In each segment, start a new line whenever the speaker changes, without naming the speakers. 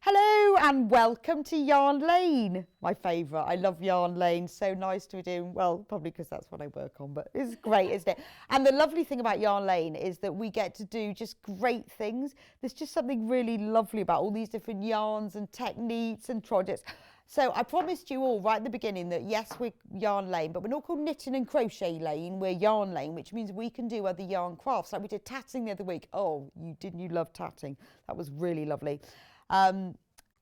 Hello and welcome to Yarn Lane, my favourite. I love Yarn Lane, so nice to be doing, well, probably because that's what I work on, but it's great, isn't it? And the lovely thing about Yarn Lane is that we get to do just great things. There's just something really lovely about all these different yarns and techniques and projects. So I promised you all right at the beginning that yes, we're Yarn Lane, but we're not called Knitting and Crochet Lane, we're Yarn Lane, which means we can do other yarn crafts. Like we did tatting the other week. Oh, didn't you love tatting? That was really lovely.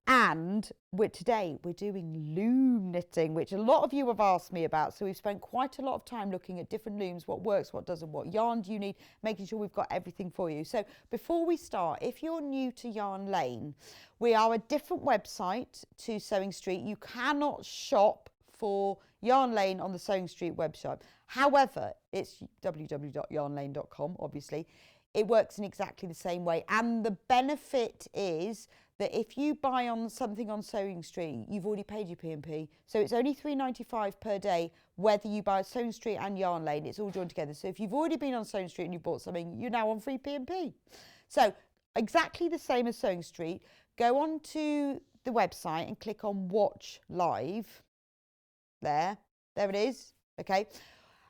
And today we're doing loom knitting, which a lot of you have asked me about. So we've spent quite a lot of time looking at different looms, what works, what doesn't, what yarn do you need, making sure we've got everything for you. So before we start, if you're new to Yarn Lane, we are a different website to Sewing Street. You cannot shop for Yarn Lane on the Sewing Street website. However, it's www.yarnlane.com, obviously. It works in exactly the same way. And the benefit is that if you buy on something on Sewing Street, you've already paid your P&P. So it's only £3.95 per day, whether you buy Sewing Street and Yarn Lane. It's all joined together. So if you've already been on Sewing Street and you've bought something, you're now on free P&P. So exactly the same as Sewing Street. Go on to the website and click on Watch Live. There it is. Okay.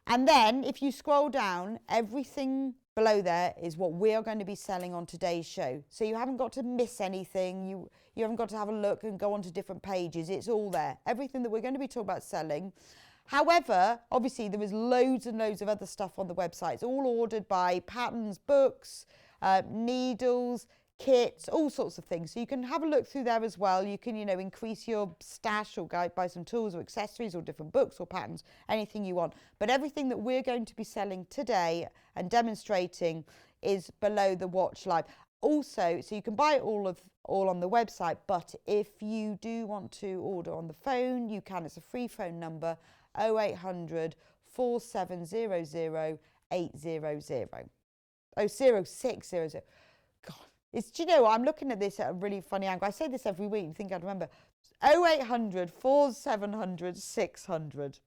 And then if you scroll down, everything below there is what we are going to be selling on today's show. So you haven't got to miss anything. You haven't got to have a look and go on to different pages. It's all there. Everything that we're going to be talking about selling. However, obviously there is loads and loads of other stuff on the website. It's all ordered by patterns, books, needles, kits, all sorts of things. So you can have a look through there as well. You can, increase your stash or buy some tools or accessories or different books or patterns, anything you want. But everything that we're going to be selling today and demonstrating is below the Watch Live. Also, so you can buy it all on the website, but if you do want to order on the phone, you can. It's a free phone number, 0800 4700 800. Oh, 0600. God. Do you know, I'm looking at this at a really funny angle. I say this every week, you think I'd remember. 0800 4700 600.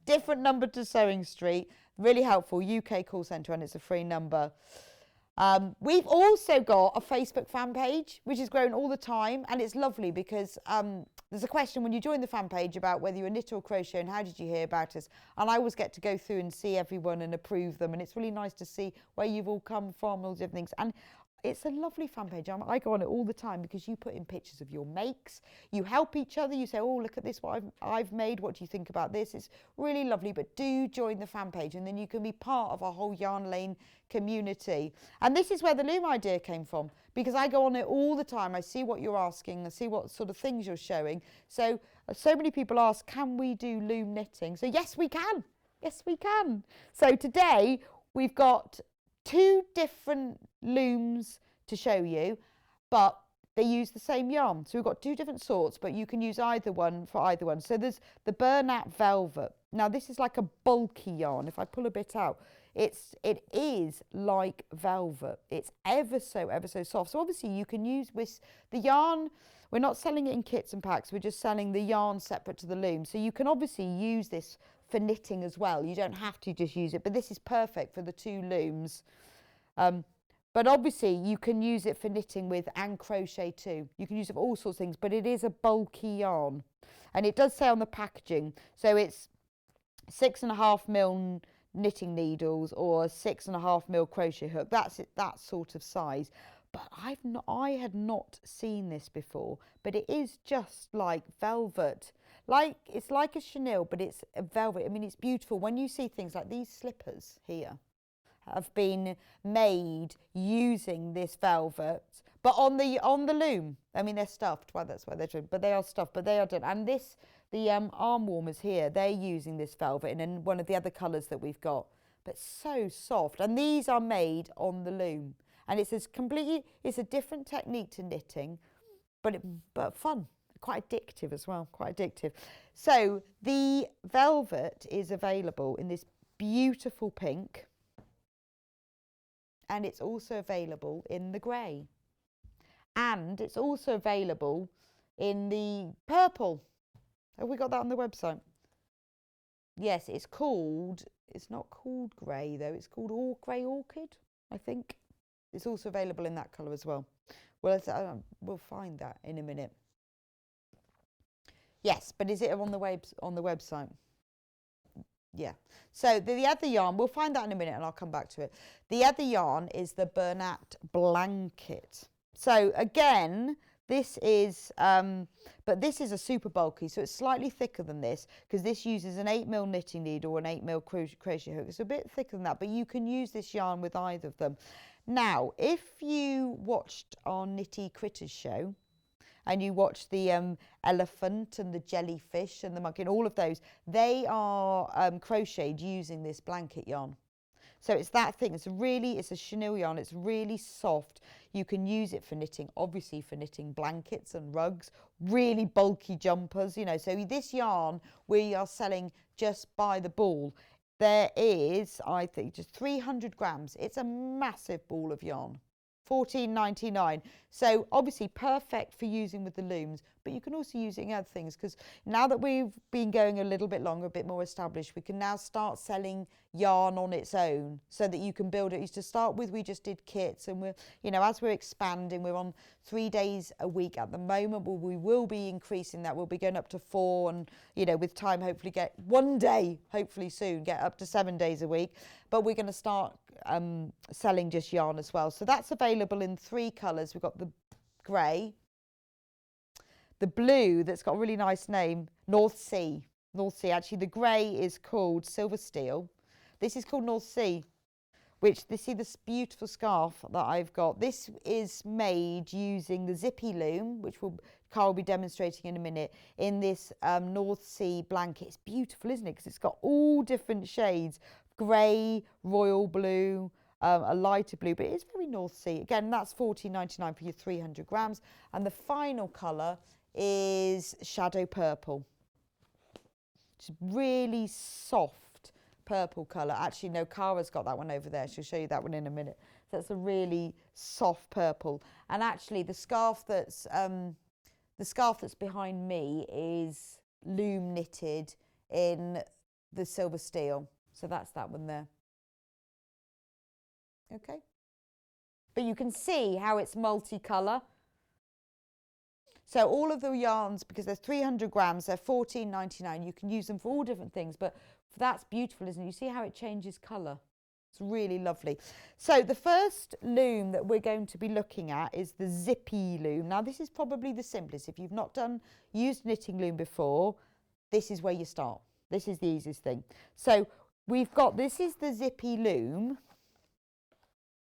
Different number to Sewing Street. Really helpful. UK call centre, and it's a free number. We've also got a Facebook fan page, which is growing all the time. And it's lovely because there's a question when you join the fan page about whether you're a knitter or crochet and how did you hear about us. And I always get to go through and see everyone and approve them. And it's really nice to see where you've all come from, all different things. And it's a lovely fan page. I go on it all the time because you put in pictures of your makes. You help each other. You say, oh, look at this, what I've made. What do you think about this? It's really lovely. But do join the fan page and then you can be part of our whole Yarn Lane community. And this is where the loom idea came from because I go on it all the time. I see what you're asking. I see what sort of things you're showing. So many people ask, can we do loom knitting? So yes, we can. Yes, we can. So today we've got two different looms to show you, but they use the same yarn. So we've got two different sorts, but you can use either one for either one. So there's the Bernat Velvet. Now this is like a bulky yarn. If I pull a bit out, it is like velvet. It's ever so soft. So obviously you can use with the yarn. We're not selling it in kits and packs. We're just selling the yarn separate to the loom. So you can obviously use this for knitting as well. You don't have to just use it, but this is perfect for the two looms. But obviously you can use it for knitting with and crochet too. You can use it for all sorts of things, but it is a bulky yarn. And it does say on the packaging, so it's 6.5mm knitting needles or 6.5mm crochet hook. That's it, that sort of size. But I had not seen this before, but it is just like velvet. It's like a chenille, but it's a velvet. I mean, it's beautiful. When you see things like these slippers here have been made using this velvet, but on the loom. I mean, they're stuffed. Well, that's why they're done, but they are stuffed, but they are done. And the arm warmers here, they're using this velvet in one of the other colours that we've got, but so soft. And these are made on the loom. And it's a different technique to knitting, but fun. Quite addictive as well, quite addictive. So the velvet is available in this beautiful pink, and it's also available in the grey, and it's also available in the purple. Have we got that on the website? Yes, it's not called grey though, it's called grey orchid, I think. It's also available in that colour as well, Well, we'll find that in a minute. Yes, but is it on the website? Yeah. So the other yarn, we'll find that in a minute and I'll come back to it. The other yarn is the Bernat blanket. So again, this is, but this is a super bulky, so it's slightly thicker than this because this uses an 8mm knitting needle or an 8mm crochet hook. It's a bit thicker than that, but you can use this yarn with either of them. Now, if you watched our Knitty Critters show, and you watch the elephant and the jellyfish and the monkey and all of those, they are crocheted using this blanket yarn. So it's that thing. It's a chenille yarn. It's really soft. You can use it for knitting, obviously for knitting blankets and rugs, really bulky jumpers, you know. So this yarn we are selling just by the ball. There is, I think, just 300 grams. It's a massive ball of yarn. $14.99. So obviously perfect for using with the looms, but you can also use it in other things, because now that we've been going a little bit longer, a bit more established, we can now start selling yarn on its own so that you can build it. To start with, we just did kits, and we're, you know, as we're expanding, we're on 3 days a week at the moment, but we will be increasing that. We'll be going up to 4, and, you know, with time, hopefully get one day, hopefully soon, get up to 7 days a week. But we're going to start selling just yarn as well. So that's available in 3 colours. We've got the grey, the blue that's got a really nice name, North Sea. North Sea. Actually, the grey is called Silver Steel. This is called North Sea, which, see this beautiful scarf that I've got. This is made using the zippy loom, which Carl will be demonstrating in a minute, in this North Sea blanket. It's beautiful, isn't it? Because it's got all different shades, grey, royal blue, a lighter blue, but it is very North Sea. Again, that's $14.99 for your 300 grams. And the final colour is shadow purple. It's really soft purple colour. Actually, no, Cara's got that one over there. She'll show you that one in a minute. So it's a really soft purple. And actually, the scarf that's behind me is loom knitted in the silver steel. So that's that one there. Okay. But you can see how it's multicolour. So all of the yarns, because they're 300 grams, they're $14.99. You can use them for all different things, but that's beautiful, isn't it? You see how it changes colour? It's really lovely. So the first loom that we're going to be looking at is the zippy loom. Now this is probably the simplest. If you've not used knitting loom before, this is where you start. This is the easiest thing. So we've got, this is the zippy loom.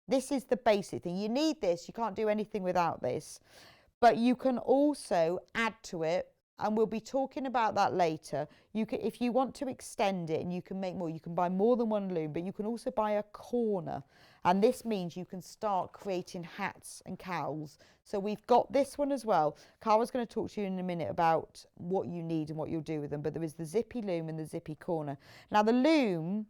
This is the basic thing. You need this. You can't do anything without this. But you can also add to it, and we'll be talking about that later. You can, if you want to extend it and you can make more, you can buy more than one loom, but you can also buy a corner. And this means you can start creating hats and cowls. So we've got this one as well. Cara's going to talk to you in a minute about what you need and what you'll do with them. But there is the zippy loom and the zippy corner. Now the loom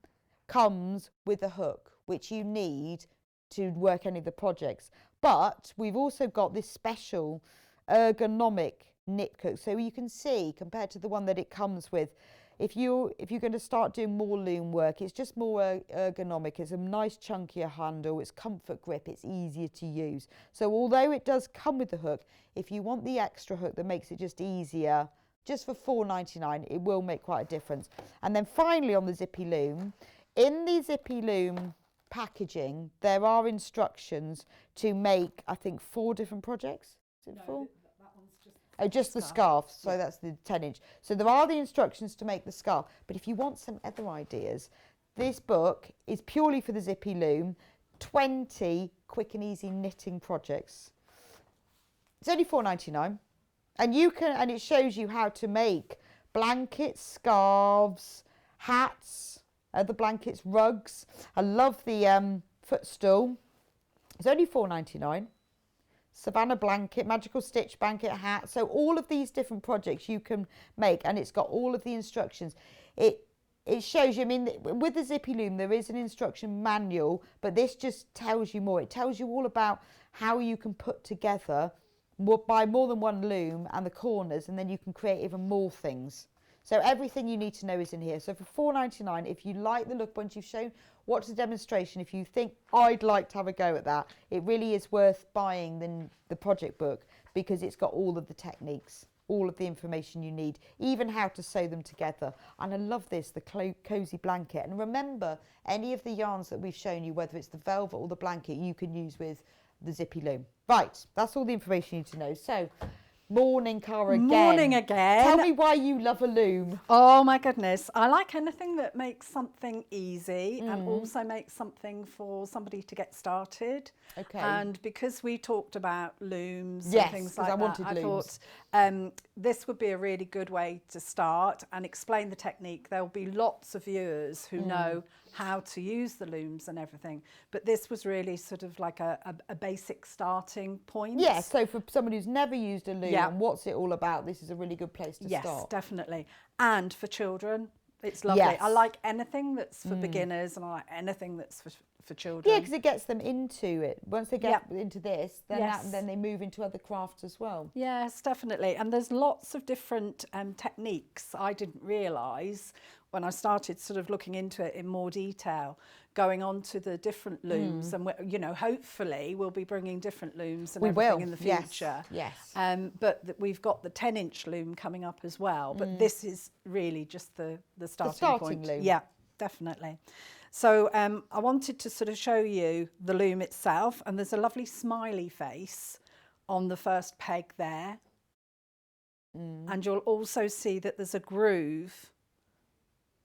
comes with a hook, which you need to work any of the projects. But we've also got this special ergonomic knit hook. So you can see, compared to the one that it comes with, if you're going to start doing more loom work, it's just more ergonomic. It's a nice chunkier handle, it's comfort grip, it's easier to use. So although it does come with the hook, if you want the extra hook that makes it just easier, just for $4.99, it will make quite a difference. And then finally on the zippy loom, in the zippy loom packaging, there are instructions to make, I think, 4 different projects. Is it 4?
That one's just
just the scarf. So yeah, that's the 10-inch. So there are the instructions to make the scarf. But if you want some other ideas, this book is purely for the zippy loom. 20 quick and easy knitting projects. It's only $4.99, and you can, and it shows you how to make blankets, scarves, hats. The blankets, rugs. I love the footstool. It's only $4.99. Savannah blanket, magical stitch blanket, hat. So all of these different projects you can make, and it's got all of the instructions. It shows you, I mean, with the zippy loom, there is an instruction manual, but this just tells you more. It tells you all about how you can put together, buy more than one loom and the corners, and then you can create even more things. So everything you need to know is in here. So for $4.99, if you like the look, once you've shown what's a demonstration, if you think I'd like to have a go at that, it really is worth buying the project book, because it's got all of the techniques, all of the information you need, even how to sew them together. And I love this, the cozy blanket. And remember, any of the yarns that we've shown you, whether it's the velvet or the blanket, you can use with the zippy loom. Right, that's all the information you need to know. So, morning, Cara, again.
Morning again.
Tell me why you love a loom.
Oh my goodness. I like anything that makes something easy and also makes something for somebody to get started.
Okay.
And because we talked about looms
Yes,
and things like
I
that,
wanted
I
looms.
thought this would be a really good way to start and explain the technique. There'll be lots of viewers who know how to use the looms and everything, but this was really sort of like a basic starting point.
Yes, so for someone who's never used a loom,
Yeah.
and what's it all about, this is a really good place to
Yes,
start.
definitely. And for children, it's lovely.
Yes.
I like anything that's for beginners, and I like anything that's for children.
Yeah, because it gets them into it. Once they get into this, then
Yes.
then they move into other crafts as well.
Yes, definitely. And there's lots of different techniques I didn't realise when I started sort of looking into it in more detail, going on to the different looms. And, you know, hopefully we'll be bringing different looms and everything in the future.
Yes.
But we've got the 10-inch loom coming up as well. But this is really just the starting point.
loom.
Yeah, definitely. So I wanted to sort of show you the loom itself, and there's a lovely smiley face on the first peg there. And you'll also see that there's a groove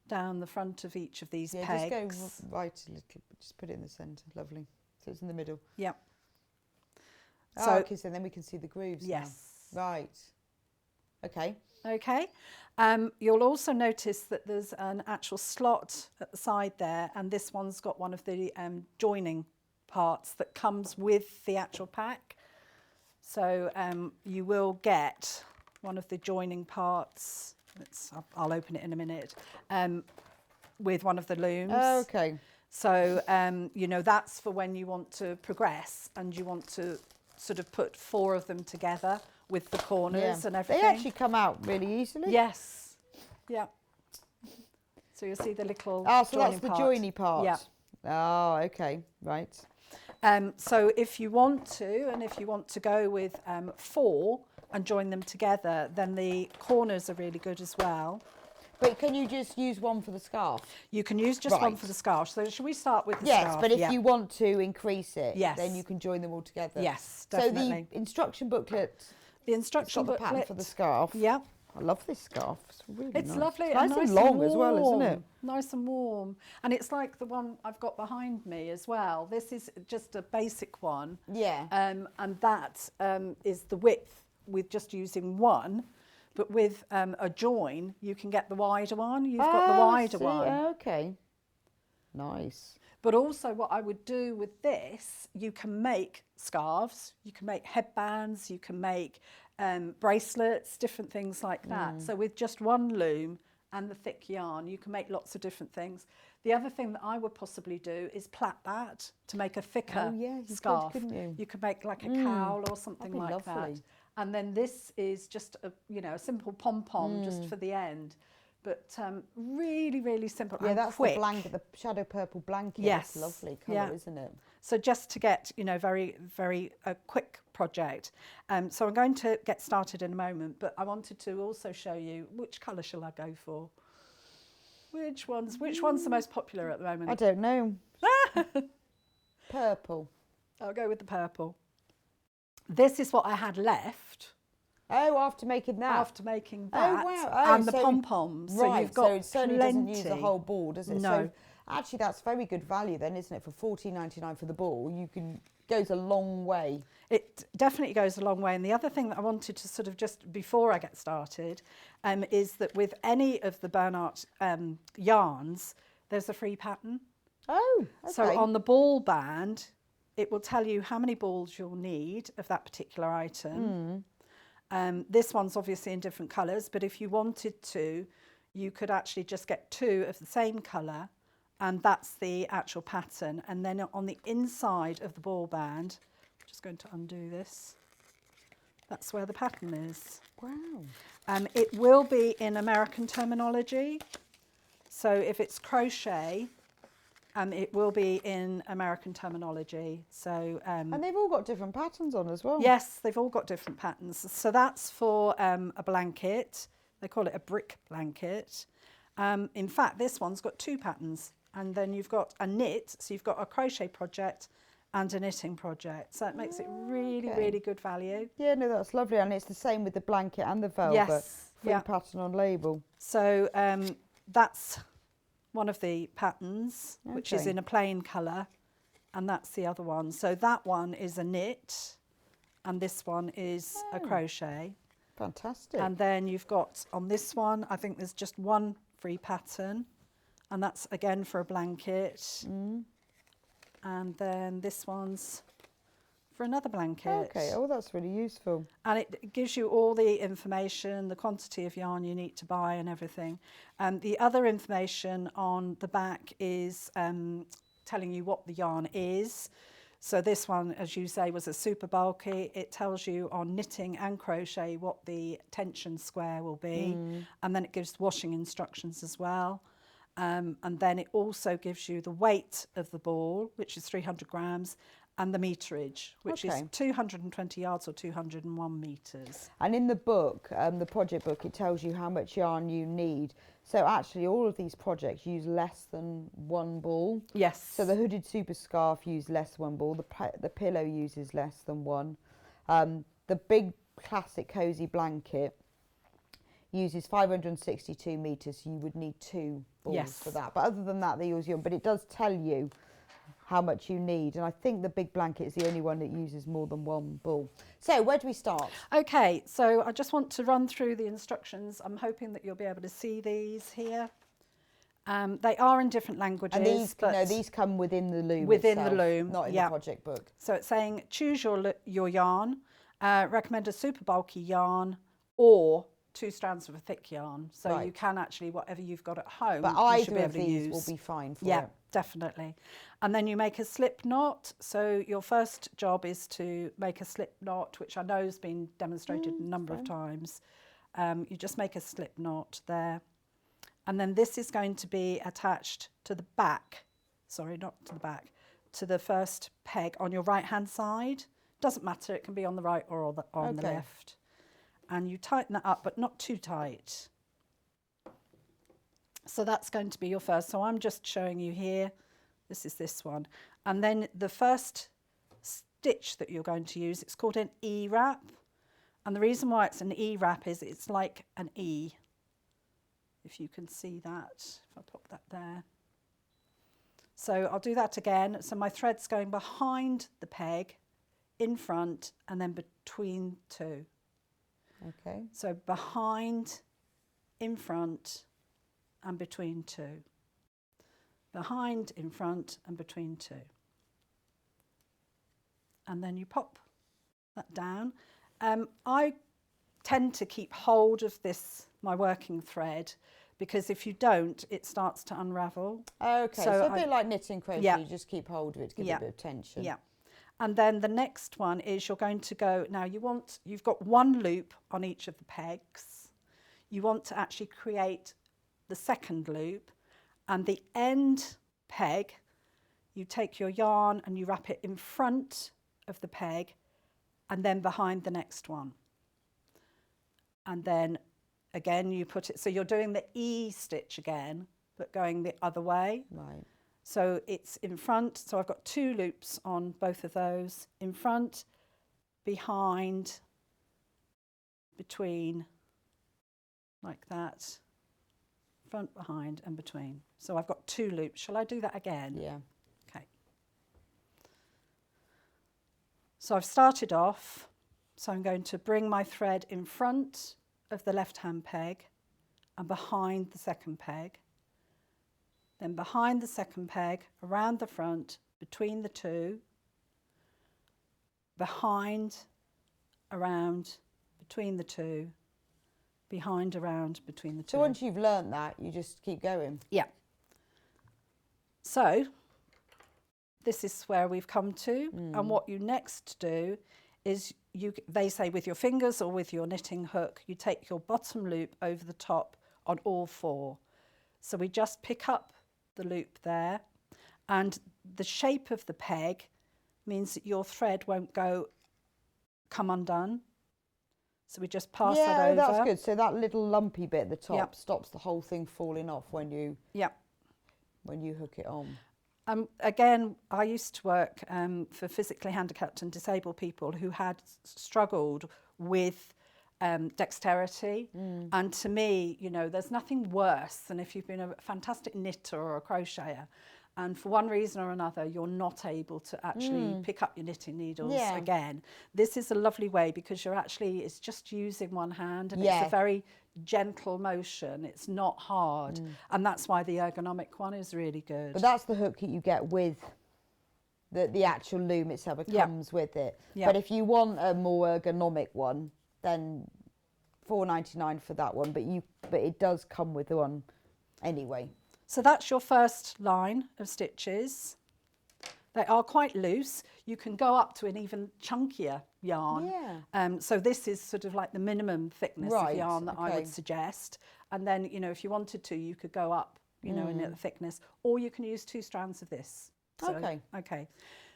down the front of each of these pegs.
Just go right a little, just put it in the centre, lovely. So it's in the middle.
Yeah.
So, okay, so then we can see the grooves now.
Yes.
Right. Okay.
Okay. You'll also notice that there's an actual slot at the side there, and this one's got one of the joining parts that comes with the actual pack. So you will get one of the joining parts. I'll open it in a minute. With one of the looms.
Oh, okay.
So, you know, that's for when you want to progress and you want to sort of put 4 of them together with the corners and everything.
They actually come out really easily.
Yes. Yeah. So you'll see the little
so that's the joiny part.
Yeah.
Oh, okay. Right.
So if you want to, and if you want to go with 4 and join them together, then the corners are really good as well.
But can you just use one for the scarf?
You can use just one for the scarf. So should we start with the
scarf?
Yes,
but if you want to increase it,
Yes.
then you can join them all together.
Yes, definitely.
So the instruction booklet,
the instruction
got the
booklet
pattern for the scarf.
Yeah.
I love this scarf. It's really
It's
nice.
lovely.
It's nice
and
and long as well, isn't it?
Nice and warm. And it's like the one I've got behind me as well. This is just a basic one.
Yeah.
And that is the width with just using one. But with a join, you can get the wider one. You've got the wider one.
Okay. Nice.
But also what I would do with this, you can make scarves, you can make headbands, you can make bracelets, different things like that. So with just one loom and the thick yarn, you can make lots of different things. The other thing that I would possibly do is plait that to make a thicker scarf.
Couldn't you?
You could make like a cowl or something
That'd be
like
lovely.
that. And then this is just a, you know, a simple pom-pom just for the end. But really, really simple and
that's
quick.
the blanket, the shadow purple blanket.
Yes.
It's lovely colour, isn't it?
So just to get, you know, very, very quick project. So I'm going to get started in a moment, but I wanted to also show you which colour shall I go for? Which one's the most popular at the moment?
I don't know. Purple.
I'll go with the purple. This is what I had left.
Oh, after making that.
After making that.
Oh, wow. Oh,
and the pom-poms.
Right,
So you've got
so it certainly doesn't use the whole ball, does it?
No.
So actually, that's very good value then, isn't it? For $14.99 for the ball, goes a long way.
It definitely goes a long way. And the other thing that I wanted to sort of just before I get started is that with any of the Bernard yarns, there's a free pattern.
Oh, okay.
So on the ball band, it will tell you how many balls you'll need of that particular item. This one's obviously in different colours, but if you wanted to, you could actually just get 2 of the same colour, and that's the actual pattern. And then on the inside of the ball band, I'm just going to undo this. That's where the pattern is.
Wow.
It will be in American terminology. So if it's crochet, it will be in American terminology. So
And they've all got different patterns on as well.
yes, they've all got different patterns. So that's for a blanket. They call it a brick blanket. In fact, this one's got 2 patterns. And then you've got a knit, so you've got a crochet project and a knitting project. So it makes it really,
Okay.
really good value.
Yeah, no, that's lovely. And it's the same with the blanket and the velvet.
Yes,
Free
yeah.
pattern on label.
So that's one of the patterns, which is
Okay.
in a plain colour, and that's the other one. So that one is a knit, and this one is a crochet.
Fantastic.
And then you've got on this one, I think there's just one free pattern, and that's again for a blanket. And then this one's for another blanket.
Okay, oh, that's really useful.
And it gives you all the information, the quantity of yarn you need to buy and everything. The other information on the back is telling you what the yarn is. So this one, as you say, was a super bulky. It tells you on knitting and crochet what the tension square will be. And then it gives washing instructions as well. And then it also gives you the weight of the ball, which is 300 grams, and the meterage, which is 220 yards or 201 metres.
And in the book, the project book, it tells you how much yarn you need. So actually all of these projects use less than 1 ball.
Yes.
So the hooded super scarf uses less than 1 ball. The pillow uses less than 1. The big classic cozy blanket uses 562 metres. So you would need 2 balls for that. But other than that, they use yarn. But it does tell you how much you need, and I think the big blanket is the only one that uses more than 1 ball. So where do we start?
Okay, so I just want to run through the instructions. I'm hoping that you'll be able to see these here. They are in different languages.
And these,
but
no, these come within the loom
within
itself,
the loom,
not in the project book.
So it's saying choose your yarn, recommend a super bulky yarn or 2 strands of a thick yarn. So you can actually, whatever you've got at home,
but
you should
either
be
of
able to
these
use.
will be fine for
Yeah,
it.
definitely. And then you make a slip knot. So your first job is to make a slip knot, which I know has been demonstrated a number of times. You just make a slip knot there. And then this is going to be attached to the back, sorry, not to the back, to the first peg on your right-hand side. Doesn't matter, it can be on the right or on the left. And you tighten that up, but not too tight. So that's going to be your first. So I'm just showing you here. This is this one. And then the first stitch that you're going to use, it's called an E-wrap. And the reason why it's an E-wrap is it's like an E. If you can see that, if I pop that there. So I'll do that again. So my thread's going behind the peg, in front, and then between 2.
Okay.
So behind, in front, and between 2. Behind, in front, and between 2. And then you pop that down. I tend to keep hold of this, my working thread, because if you don't, it starts to unravel.
Okay, so a bit like knitting crochet, you just keep hold of it to give it a bit of tension.
Yeah. And then the next one is you're going to go, now you've got 1 loop on each of the pegs. You want to actually create the second loop, and the end peg, you take your yarn and you wrap it in front of the peg and then behind the next one. And then again you put it, so you're doing the E stitch again, but going the other way.
Right.
So it's in front, so I've got 2 loops on both of those, in front, behind, between, like that, front, behind and between. So I've got 2 loops. Shall I do that again?
Yeah.
Okay. So I've started off, so I'm going to bring my thread in front of the left-hand peg and behind the second peg. Then behind the second peg, around the front, between the 2, behind, around, between the 2, behind, around, between the 2.
So once you've learnt that, you just keep going?
Yeah. So this is where we've come to, and what you next do is they say with your fingers or with your knitting hook, you take your bottom loop over the top on all 4. So we just pick up the loop there, and the shape of the peg means that your thread won't come undone. So we just pass that over.
Yeah, that's good. So that little lumpy bit at the top stops the whole thing falling off when you hook it on.
Again, I used to work for physically handicapped and disabled people who had struggled with dexterity. And to me, you know, there's nothing worse than if you've been a fantastic knitter or a crocheter and for one reason or another you're not able to actually pick up your knitting needles again. This is a lovely way because it's just using one hand, and it's a very gentle motion. It's not hard, and that's why the ergonomic one is really good.
But that's the hook that you get with the actual loom itself. It comes with it. But if you want a more ergonomic one, then $4.99 for that one. But it does come with one anyway.
So that's your first line of stitches. They are quite loose. You can go up to an even chunkier yarn. So this is sort of like the minimum thickness of yarn that I would suggest. And then, you know, if you wanted to, you could go up, you know, in the thickness, or you can use 2 strands of this. So, okay.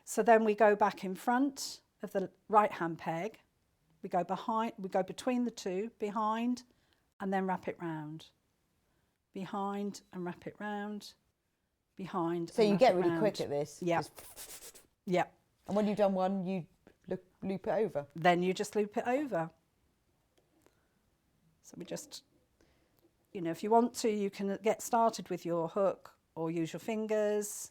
So then we go back in front of the right-hand peg. We go between the 2, behind, and then wrap it round. Behind and wrap it round, behind.
So you get really quick at this.
Yeah. Yeah.
And when you've done one, you loop it over.
Then you just loop it over. So we just, you know, if you want to, you can get started with your hook or use your fingers.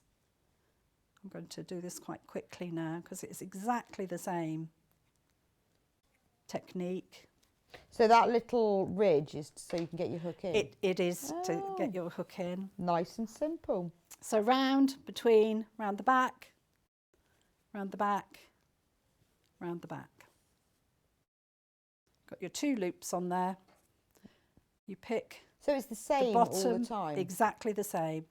I'm going to do this quite quickly now because it's exactly the same technique.
So that little ridge is so you can get your hook in?
It is to get your hook in.
Nice and simple.
So round the back, round the back, round the back. Got your 2 loops on there. You pick
So it's the same
the bottom,
all the time?
Exactly the same.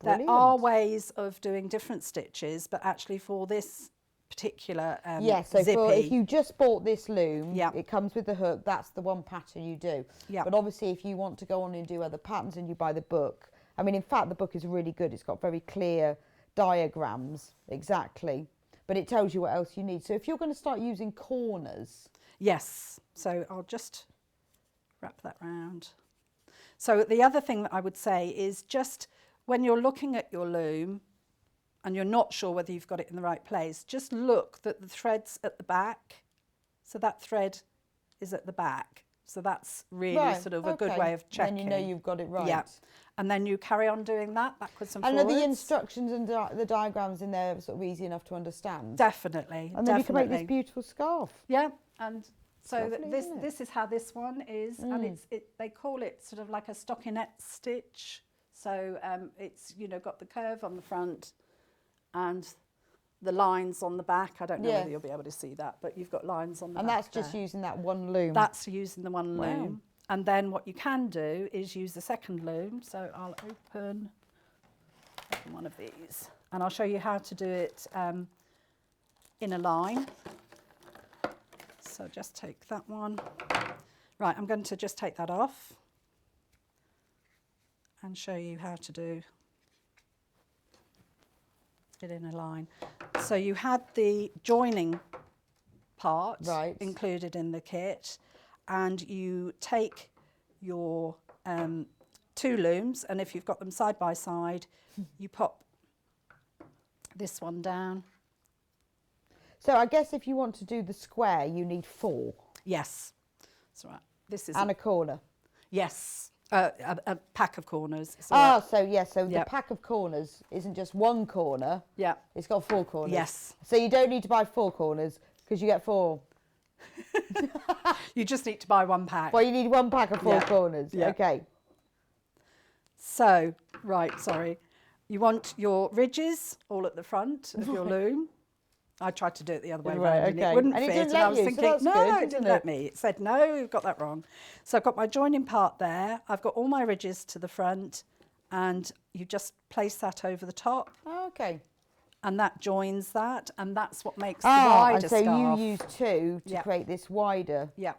Brilliant.
There are ways of doing different stitches, but actually for this particular
so
zippy,
if you just bought this loom, it comes with the hook. That's the one pattern you do. But obviously if you want to go on and do other patterns and you buy the book, I mean, in fact, the book is really good. It's got very clear diagrams, exactly, but it tells you what else you need. So if you're going to start using corners.
Yes, so I'll just wrap that round. So the other thing that I would say is just when you're looking at your loom and you're not sure whether you've got it in the right place, just look that the thread's at the back. So that thread is at the back. So that's really sort of a good way of checking.
Then you know you've got it right.
Yeah. And then you carry on doing that backwards and forwards.
And are the instructions and the diagrams in there sort of easy enough to understand?
Definitely.
And then you can make this beautiful scarf.
Yeah. And so
lovely,
this is how this one is, and they call it sort of like a stockinette stitch. So it's, you know, got the curve on the front and the lines on the back. I don't know whether you'll be able to see that, but you've got lines on the back.
And that's just using that one loom?
That's using the one loom. And then what you can do is use the second loom. So I'll open one of these and I'll show you how to do it in a line. So just take that one. Right, I'm going to just take that off and show you how to do it in a line. So you had the joining part included in the kit, and you take your 2 looms, and if you've got them side by side, you pop this one down.
So I guess if you want to do the square, you need 4.
Yes, that's right. This is
a corner.
Yes, a pack of corners.
So the pack of corners isn't just one corner. Yeah, it's got 4 corners.
Yes.
So you don't need to buy 4 corners because you get 4.
You just need to buy 1 pack.
Well, you need 1 pack of 4 corners. Yeah. Okay.
So, you want your ridges all at the front of your loom. I tried to do it the other way around and it wouldn't fit. And I was thinking, no, it didn't let me. It said, no, you've got that wrong. So I've got my joining part there. I've got all my ridges to the front, and you just place that over the top.
Okay.
and that joins that, and that's what makes the
Ah,
wider
and so
scarf.
you use 2 to
Yeah.
create this wider.
Yeah.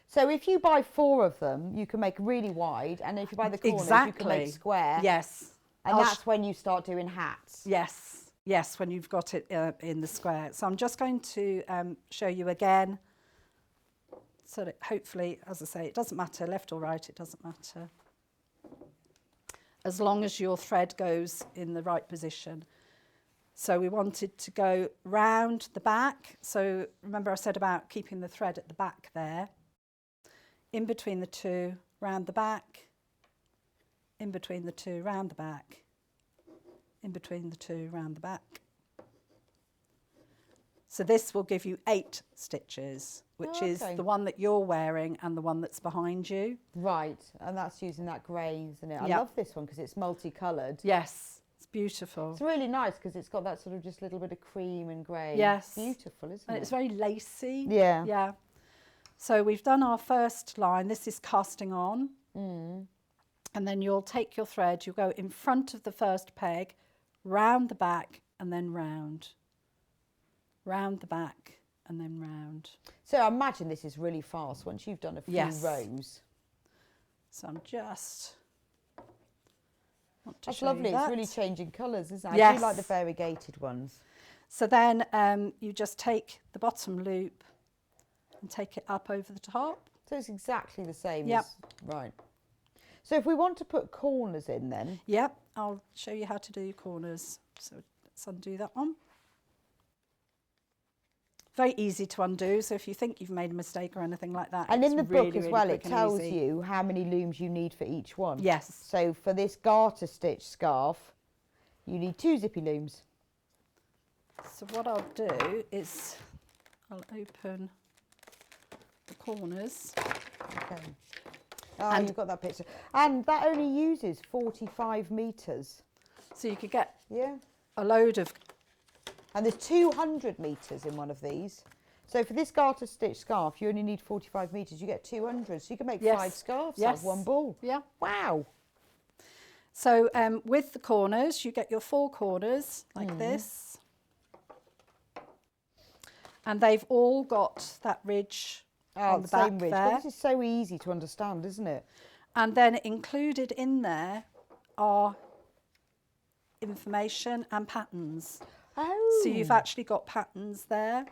So if you buy 4 of them, you can make really wide, and if you buy the corners,
Exactly.
you can make square.
Yes.
And that's when you start doing hats.
Yes, yes, when you've got it in the square. So I'm just going to show you again, so that hopefully, as I say, it doesn't matter left or right, it doesn't matter. As long as your thread goes in the right position. So we wanted to go round the back. So remember I said about keeping the thread at the back there. In between the 2, round the back. In between the 2, round the back. In between the 2, round the back. So this will give you 8 stitches, which is the one that you're wearing and the one that's behind you.
Right, and that's using that grey, isn't it? I
Yep.
love this one because it's multicoloured.
Yes, it's beautiful.
It's really nice because it's got that sort of just little bit of cream and grey.
Yes.
Beautiful, isn't
And
it?
it's very lacy.
Yeah.
Yeah. So we've done our first line. This is casting on. And then you'll take your thread, you'll go in front of the first peg, round the back and then round. Round the back and then round.
So I imagine this is really fast once you've done a few
Yes.
rows.
So I'm just want to
That's
show
lovely.
you
It's
that.
really changing colours, isn't it? I
Yes.
do like the variegated ones.
So then you just take the bottom loop and take it up over the top.
So it's exactly the same
Yep.
as, right. So if we want to put corners in then,
Yep, I'll show you how to do corners. So let's undo that one. Very easy to undo, so if you think you've made a mistake or anything like that,
and
it's
in the
really,
book as
really
well,
quick
it
and
tells
easy.
you how many looms you need for each one.
Yes.
So for this garter stitch scarf, you need 2 zippy looms.
So what I'll do is I'll open the corners.
Okay. Oh,
And-
you've got that picture. And that only uses 45 metres.
So you could get
Yeah.
a load of,
And there's 200 metres in one of these. So for this garter stitch scarf, you only need 45 metres. You get 200. So you can make
Yes.
5 scarves out
Yes.
of one ball.
yeah.
Wow.
So with the corners, you get your 4 corners like this. And they've all got that ridge on the back
same ridge.
there.
But this is so easy to understand, isn't it?
And then included in there are information and patterns.
Oh.
So you've actually got patterns there.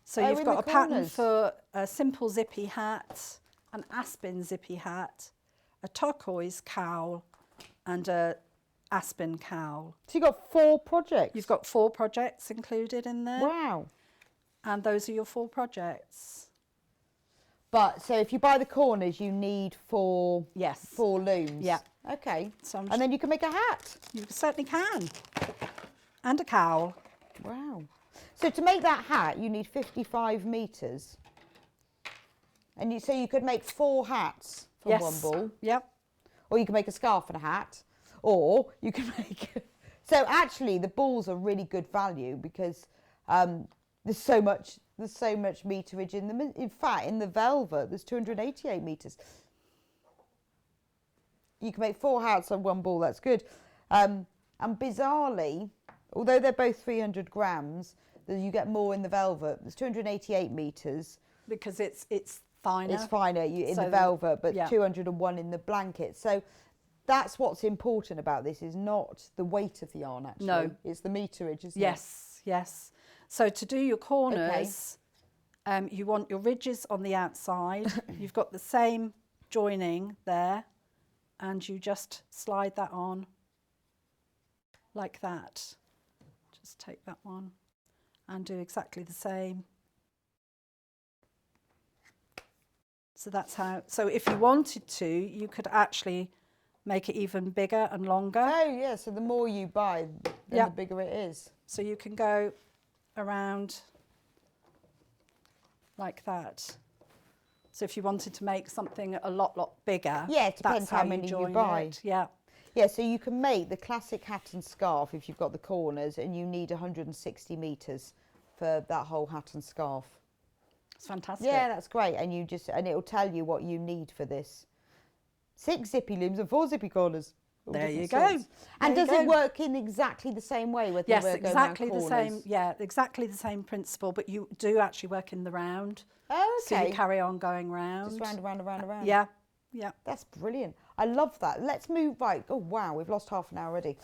So
Oh,
you've
in
got
the
a pattern
corners.
for a simple zippy hat, an aspen zippy hat, a turquoise cowl and a aspen cowl.
So you've got 4 projects.
You've got 4 projects included in there.
Wow.
And those are your 4 projects.
But so if you buy the corners, you need 4
Yes.
looms.
Yeah.
Okay.
So I'm
And then you can make a hat.
you certainly can. And a cowl.
Wow. So to make that hat, you need 55 metres. And so you could make 4 hats from
Yes.
one ball.
Yep.
Or you can make a scarf and a hat. Or you can make... So actually, the balls are really good value because there's so much meterage in them. In fact, in the velvet, there's 288 metres. You can make 4 hats on one ball. That's good. And bizarrely, although they're both 300 grams, you get more in the velvet. There's 288 metres.
Because it's finer.
It's finer in
So
the velvet, but
yeah.
201 in the blanket. So that's what's important about this, is not the weight of the yarn, actually.
No.
It's the meterage, isn't it?
Yes, yes. So to do your corners, you want your ridges on the outside. You've got the same joining there, and you just slide that on like that. Just take that one and do exactly the same. So that's how, so if you wanted to, you could actually make it even bigger and longer.
Oh, yeah, so the more you buy, then
Yeah.
the bigger it is.
So you can go around like that. So if you wanted to make something a lot bigger,
Yeah, it depends
that's
how
how
many you
join
buy.
it. Yeah,
Yeah, so you can make the classic hat and scarf if you've got the corners, and you need 160 metres for that whole hat and scarf.
it's fantastic.
Yeah, that's great. And it'll tell you what you need for this. 6 zippy looms and 4 zippy corners. All
There you
different
go.
sorts. And
There
does
you
it
go.
work in exactly the same way? Whether
Yes,
we're going round
exactly the
corners?
same. Yeah, exactly the same principle, but you do actually work in the round.
Oh,
So
okay.
you carry on going round.
Just round and round and round and round.
Yeah, yeah.
That's brilliant. I love that. Let's move, right. Oh, wow, we've lost half an hour already.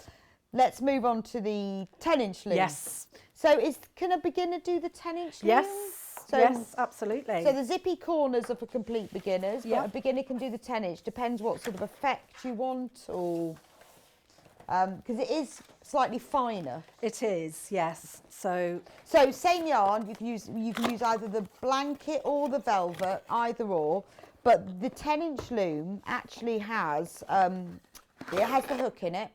Let's move on to the 10-inch loom.
Yes.
So can a beginner do the 10-inch loom?
Yes.
So,
yes, absolutely.
So the zippy corners are for complete beginners,
Yeah.
but a beginner can do the 10-inch. Depends what sort of effect you want, or because it is slightly finer.
It is, yes. So
Same yarn. You can use either the blanket or the velvet, either or. But the 10-inch loom actually has it has the hook in it,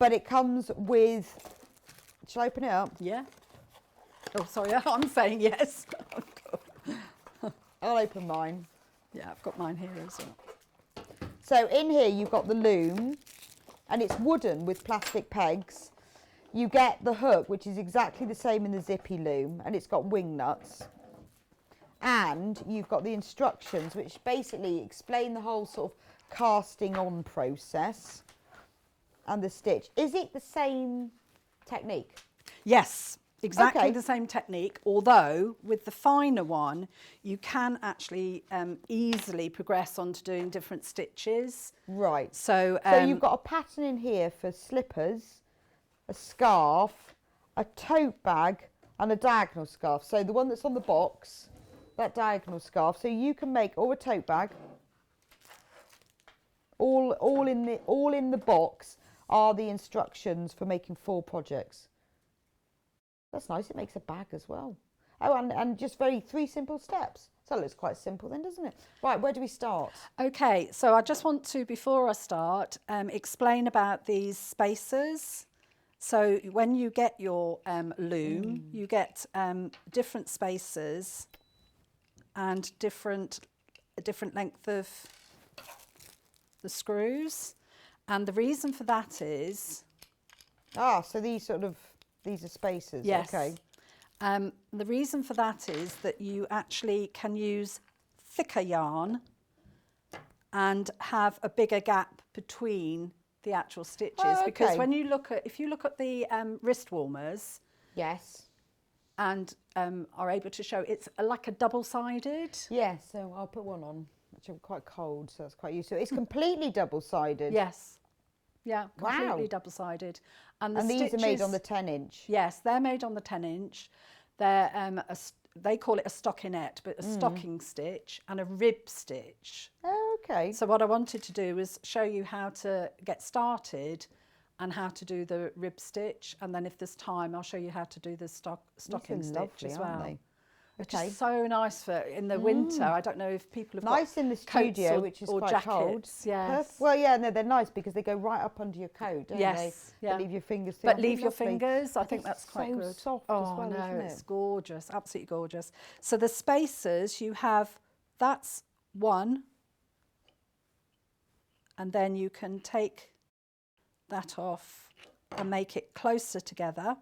but it comes with. Shall I open it up?
yeah. Oh, sorry, I'm saying yes.
I'll open mine.
Yeah, I've got mine here as well.
So in here you've got the loom, and it's wooden with plastic pegs. You get the hook, which is exactly the same in the zippy loom, and it's got wing nuts. And you've got the instructions, which basically explain the whole sort of casting on process and the stitch. Is it the same technique?
Yes, exactly
Okay.
the same technique, although with the finer one, you can actually easily progress on to doing different stitches.
Right.
So,
So you've got a pattern in here for slippers, a scarf, a tote bag, and a diagonal scarf. So the one that's on the box, that diagonal scarf. So you can make, or a tote bag. All in the box are the instructions for making 4 projects. That's nice. It makes a bag as well. Oh, and just 3 simple steps. So it looks quite simple then, doesn't it? Right, where do we start?
okay, so I just want to, before I start, explain about these spacers. So when you get your loom, you get different spacers and different length of the screws. And the reason for that is...
So these are spacers.
Yes.
Okay.
The reason for that is that you actually can use thicker yarn and have a bigger gap between the actual stitches.
Oh,
Because
okay.
when you look at, if you look at the wrist warmers
Yes.
and are able to show, it's like a double-sided.
Yes, so I'll put one on. Actually, I'm quite cold, so that's quite useful. It's completely double-sided.
Yes. Yeah,
Wow.
completely double-sided. And the
And these are made on
stitches-
the 10-inch.
Yes, they're made on the 10-inch. They're they call it a stockinette, but a stocking stitch and a rib stitch.
Oh, okay.
So what I wanted to do was show you how to get started and how to do the rib stitch, and then if there's time, I'll show you how to do the stocking
These are
stitch
lovely,
as
aren't
well.
they?
Which
Okay.
is so nice for in the winter. I don't know if people have
Nice
got
in the
coats
studio,
or,
which is
or
quite cold.
jackets. Yes.
Well, yeah, no, they're nice because they go right up under your coat, don't
Yes,
they?
yeah.
But leave your fingers.
But
through.
leave your
Lovely.
fingers. I
And
think
it's
that's quite
so
good.
soft
oh
as well,
no,
isn't
it's
it?
gorgeous, absolutely gorgeous. So the spacers you have, that's one, and then you can take that off and make it closer together.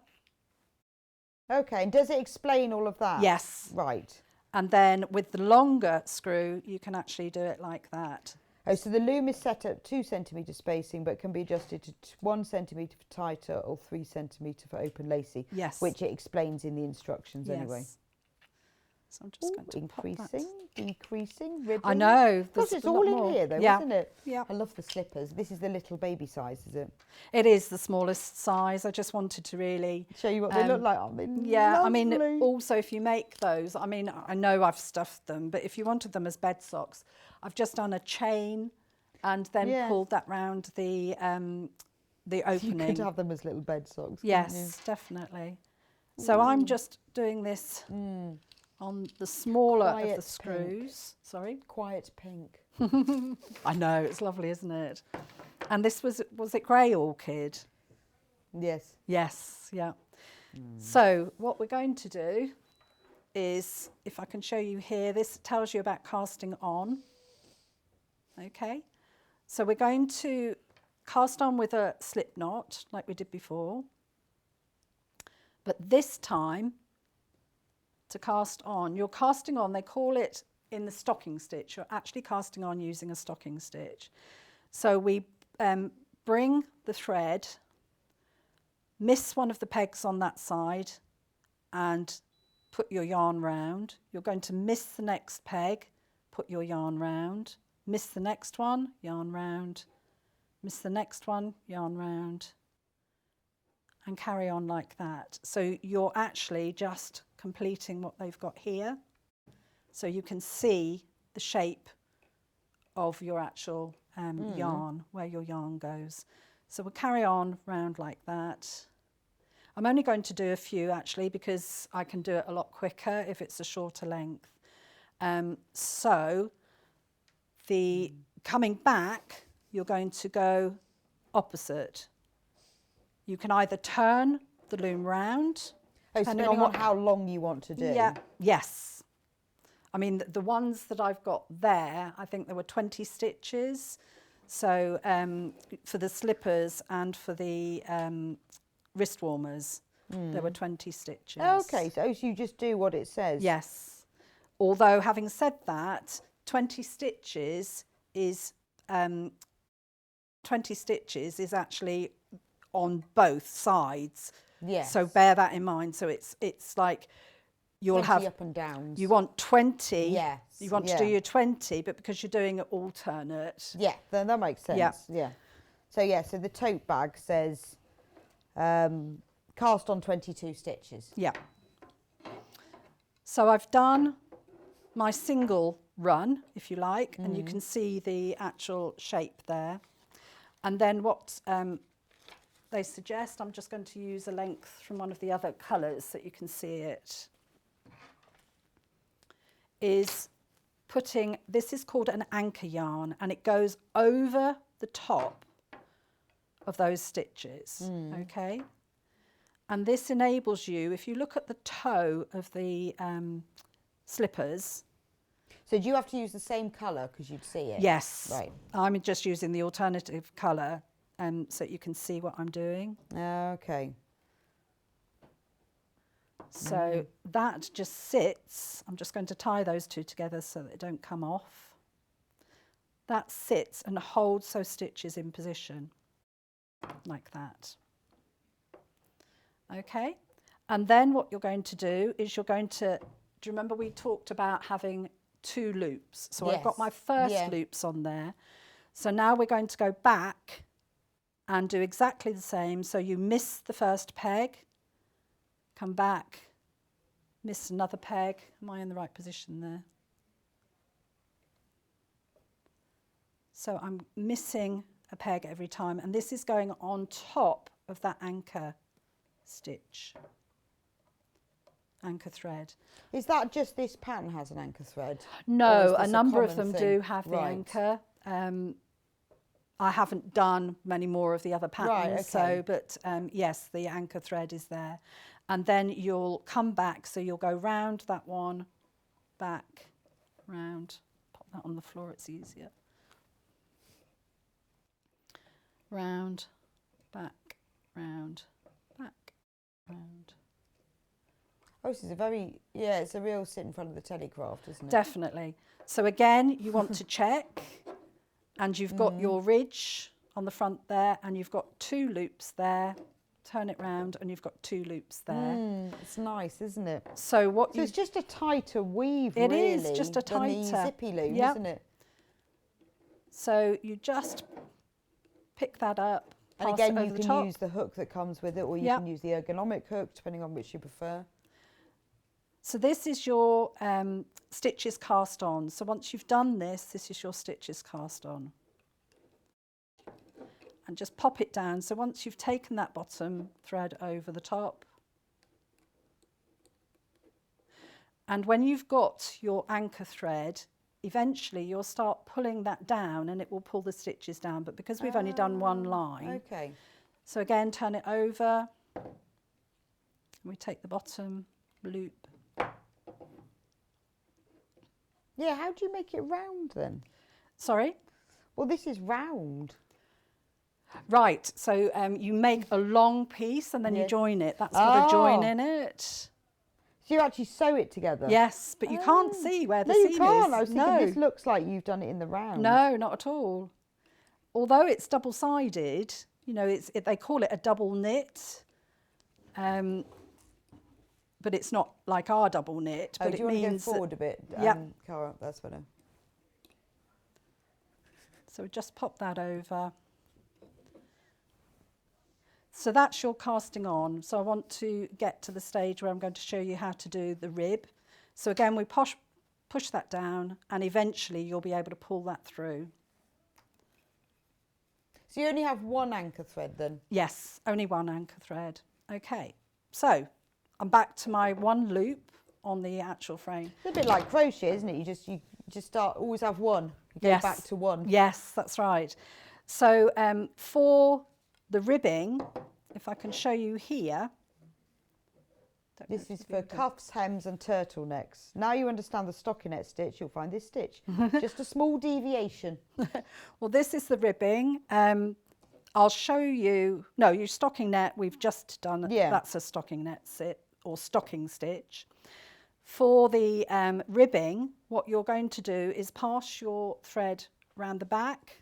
Okay, and does it explain all of that?
Yes.
Right.
And then with the longer screw, you can actually do it like that.
Oh, so the loom is set at 2 centimetre spacing, but can be adjusted to 1 centimetre for tighter or 3 centimetre for open lacy.
Yes.
Which it explains in the instructions anyway.
Yes. So I'm just going to pop that.
Increasing, decreasing, ribbon.
I know.
Because
there's
it's
a
all
lot
in
more.
here though,
Yeah.
isn't it?
Yeah.
I love the slippers. This is the little baby size, is it?
It is the smallest size. I just wanted to really
Show you what they look like. Aren't they
yeah, I
lovely?
mean, also if you make those, I mean, I know I've stuffed them, but if you wanted them as bed socks, I've just done a chain and then
Yeah.
pulled that round the
You
opening.
could have them as little bed socks. couldn't
Yes, definitely. So I'm just doing this on the smaller of
Quiet
the screws. Sorry.
you? Quiet pink.
I know, it's lovely, isn't it? And this was it grey orchid?
Yes.
Yes, yeah. So what we're going to do is, if I can show you here, this tells you about casting on. Okay, so we're going to cast on with a slip knot like we did before. But this time, to cast on, you're casting on, they call it in the stocking stitch, you're actually casting on using a stocking stitch. So we bring the thread, miss one of the pegs on that side and put your yarn round. You're going to miss the next peg, put your yarn round, miss the next one, yarn round, miss the next one, yarn round, and carry on like that. So you're actually just completing what they've got here. So you can see the shape of your actual yarn, where your yarn goes. So we'll carry on round like that. I'm only going to do a few actually because I can do it a lot quicker if it's a shorter length. So the coming back, you're going to go opposite. You can either turn the loom round,
depending on how long you want to do.
Yeah, yes. I mean, the ones that I've got there, I think there were 20 stitches. So for the slippers and for the wrist warmers, there were 20 stitches.
Okay, so you just do what it says.
Yes. Although, having said that, 20 stitches is actually on both sides.
Yes.
So bear that in mind. So it's like you'll have
up and downs.
You want 20.
Yes.
You want to do your 20, but because you're doing it alternate.
Yeah, then that makes sense. Yeah. So the tote bag says cast on 22 stitches.
Yeah. So I've done my single run, if you like, and you can see the actual shape there. And then what they suggest, I'm just going to use a length from one of the other colours so you can see it, is putting, this is called an anchor yarn, and it goes over the top of those stitches, okay? And this enables you, if you look at the toe of the slippers.
So do you have to use the same colour because you'd see it?
Yes.
Right.
I'm just using the alternative colour so you can see what I'm doing.
Okay.
So that just sits. I'm just going to tie those two together so that they don't come off. That sits and holds those stitches in position like that. Okay, and then what you're going to do is you're going to, do you remember we talked about having 2 loops? So I've got my first loops on there. So now we're going to go back and do exactly the same. So you miss the first peg, come back, miss another peg. Am I in the right position there? So I'm missing a peg every time, and this is going on top of that anchor stitch, anchor thread.
Is that just this pattern has an anchor thread?
No, a number of them do have the anchor. I haven't done many more of the other patterns, but yes, the anchor thread is there. And then you'll come back, so you'll go round that one, back, round, pop that on the floor, it's easier. Round, back, round, back, round.
Oh, this is a very, it's a real sit in front of the Telegraph, isn't it?
Definitely. So again, you want to check, and you've got your ridge on the front there, and you've got 2 loops there. Turn it round, and you've got 2 loops there.
It's nice, isn't it?
So
it's just a tighter weave,
it
really.
It is just a tighter.
Than the zippy loom, isn't it?
So you just pick that up,
and
pass
again,
it
you
over
can
the top.
use the hook that comes with it, or you can use the ergonomic hook, depending on which you prefer.
So this is your stitches cast on. So once you've done this, this is your stitches cast on. And just pop it down. So once you've taken that bottom thread over the top, and when you've got your anchor thread, eventually you'll start pulling that down and it will pull the stitches down. But because we've only done one line, so again, turn it over. We take the bottom loop.
Yeah, how do you make it round then?
Sorry?
Well, this is round.
Right, so you make a long piece and then you join it. That's got a join in it.
So you actually sew it together?
Yes, but you can't see where the seam is.
No, you can't. I was thinking this looks like you've done it in the round.
No, not at all. although it's double-sided, you know, they call it a double knit, but it's not like our double knit. But
do you want to go forward a bit?
Yeah.
Cara, that's better.
So just pop that over. So that's your casting on. So I want to get to the stage where I'm going to show you how to do the rib. So again, we push that down, and eventually you'll be able to pull that through.
So you only have one anchor thread then?
Yes, only one anchor thread. Okay, so I'm back to my one loop on the actual frame.
It's a bit like crochet, isn't it? You just always have one. You go back to one.
Yes, that's right. So for the ribbing, if I can show you here.
This is for cuffs, hems and turtlenecks. Now you understand the stockinette stitch, you'll find this stitch. Just a small deviation.
Well, this is the ribbing. I'll show you, no, your stocking net we've just done.
Yeah.
That's a stocking net or stocking stitch. For the ribbing, what you're going to do is pass your thread round the back,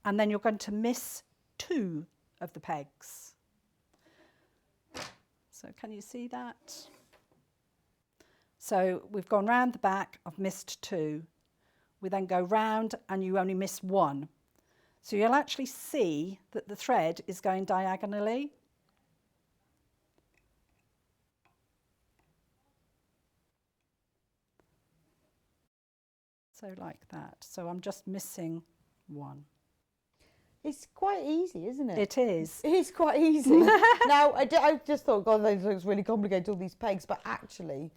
and then you're going to miss 2 of the pegs. So can you see that? So we've gone round the back, I've missed 2. We then go round and you only miss 1. So you'll actually see that the thread is going diagonally. So like that. So I'm just missing 1.
It's quite easy, isn't it?
It is.
It is quite easy. Now, I just thought, God, this looks really complicated, all these pegs, but actually...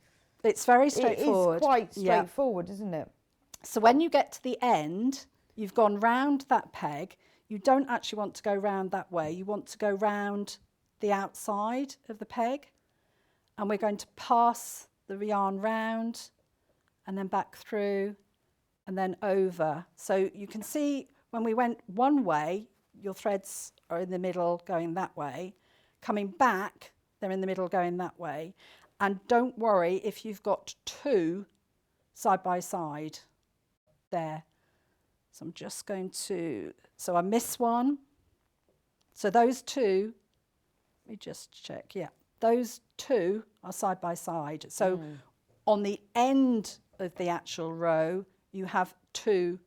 It's very straightforward.
It is quite straightforward, isn't it?
So when you get to the end, you've gone round that peg. You don't actually want to go round that way. You want to go round the outside of the peg. And we're going to pass the yarn round and then back through and then over. So you can see when we went one way, your threads are in the middle going that way. Coming back, they're in the middle going that way. And don't worry if you've got 2 side by side there. So I'm just going to, so I miss 1. So those 2, let me just check, yeah. Those 2 are side by side. So on the end of the actual row, you have 2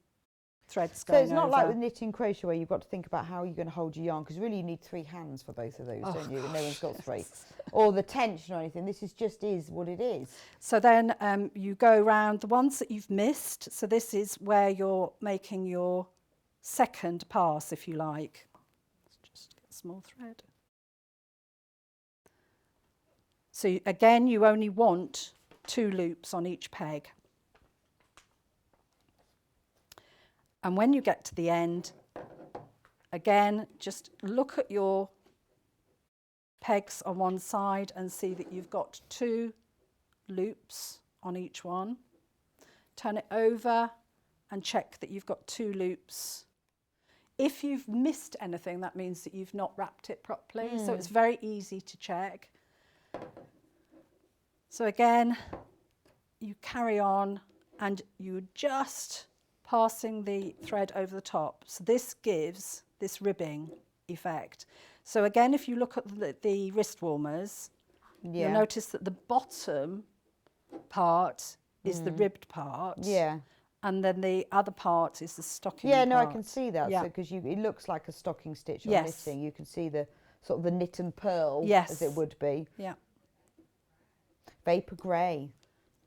threads going over.
So it's not like with knitting crochet where you've got to think about how you're going to hold your yarn, because really you need 3 hands for both of those, don't you? And no one's got 3. Or the tension or anything. This is just what it is. So
then you go around the ones that you've missed. So this is where you're making your second pass, if you like. Let's just get a small thread. So again, you only want 2 loops on each peg. And when you get to the end, again, just look at your pegs on one side and see that you've got 2 loops on each one. Turn it over and check that you've got 2 loops. If you've missed anything, that means that you've not wrapped it properly. So it's very easy to check. So again, you carry on and you just passing the thread over the top. So this gives this ribbing effect. So again, if you look at the wrist warmers, you'll notice that the bottom part is the ribbed part.
Yeah.
And then the other part is the stocking
part.
part.
I can see that.
Yeah.
So because it looks like a stocking stitch on
Yes.
knitting. You can see the sort of the knit and purl,
Yes.
as it would be.
Yeah.
Vapor grey.